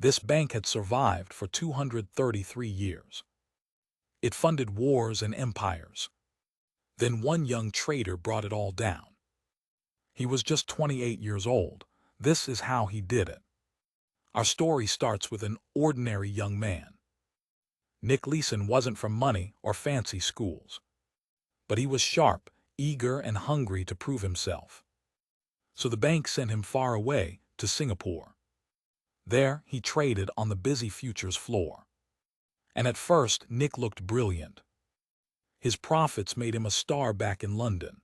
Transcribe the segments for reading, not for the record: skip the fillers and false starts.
This bank had survived for 233 years. It funded wars and empires. Then one young trader brought it all down. He was just 28 years old. This is how he did it. Our story starts with an ordinary young man. Nick Leeson wasn't from money or fancy schools. But he was sharp, eager, and hungry to prove himself. So the bank sent him far away to Singapore. There, he traded on the busy futures floor. And at first, Nick looked brilliant. His profits made him a star back in London.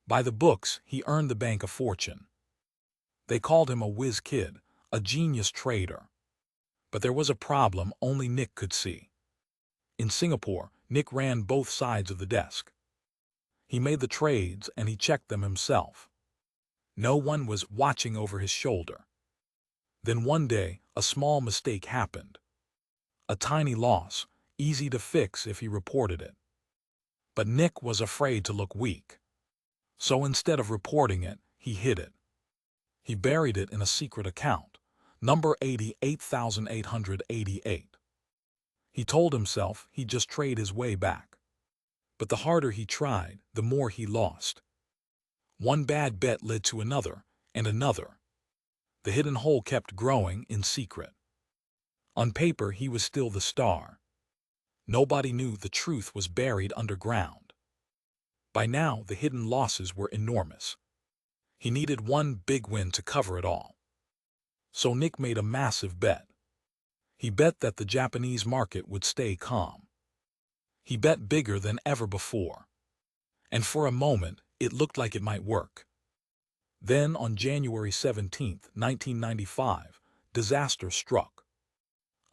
By the books, he earned the bank a fortune. They called him a whiz kid, a genius trader. But there was a problem only Nick could see. In Singapore, Nick ran both sides of the desk. He made the trades and he checked them himself. No one was watching over his shoulder. Then one day, a small mistake happened. A tiny loss, easy to fix if he reported it. But Nick was afraid to look weak. So instead of reporting it, he hid it. He buried it in a secret account, number 88,888. He told himself he'd just trade his way back. But the harder he tried, the more he lost. One bad bet led to another, and another. The hidden hole kept growing in secret. On paper, he was still the star. Nobody knew the truth was buried underground. By now, the hidden losses were enormous. He needed one big win to cover it all. So Nick made a massive bet. He bet that the Japanese market would stay calm. He bet bigger than ever before. And for a moment, it looked like it might work. Then, on January 17, 1995, disaster struck.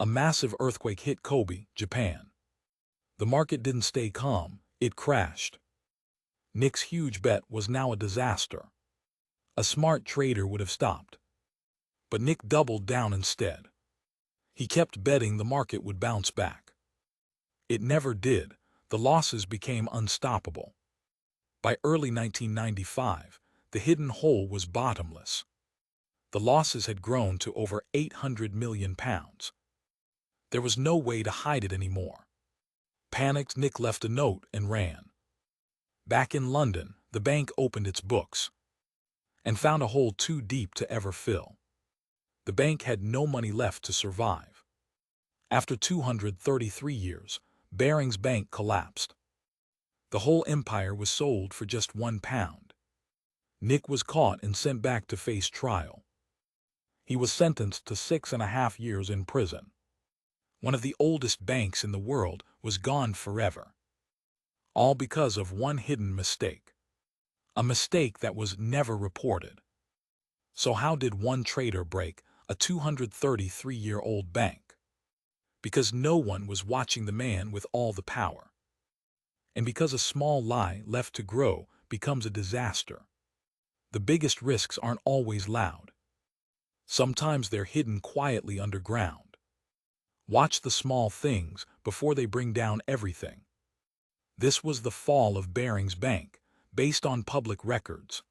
A massive earthquake hit Kobe, Japan. The market didn't stay calm, it crashed. Nick's huge bet was now a disaster. A smart trader would have stopped. But Nick doubled down instead. He kept betting the market would bounce back. It never did. The losses became unstoppable. By early 1995, the hidden hole was bottomless. The losses had grown to over £800 million. There was no way to hide it anymore. Panicked, Nick left a note and ran. Back in London, the bank opened its books and found a hole too deep to ever fill. The bank had no money left to survive. After 233 years, Barings Bank collapsed. The whole empire was sold for just £1. Nick was caught and sent back to face trial. He was sentenced to 6.5 years in prison. One of the oldest banks in the world was gone forever. All because of one hidden mistake. A mistake that was never reported. So how did one trader break a 233-year-old bank? Because no one was watching the man with all the power. And because a small lie left to grow becomes a disaster. The biggest risks aren't always loud. Sometimes they're hidden quietly underground. Watch the small things before they bring down everything. This was the fall of Barings Bank, based on public records.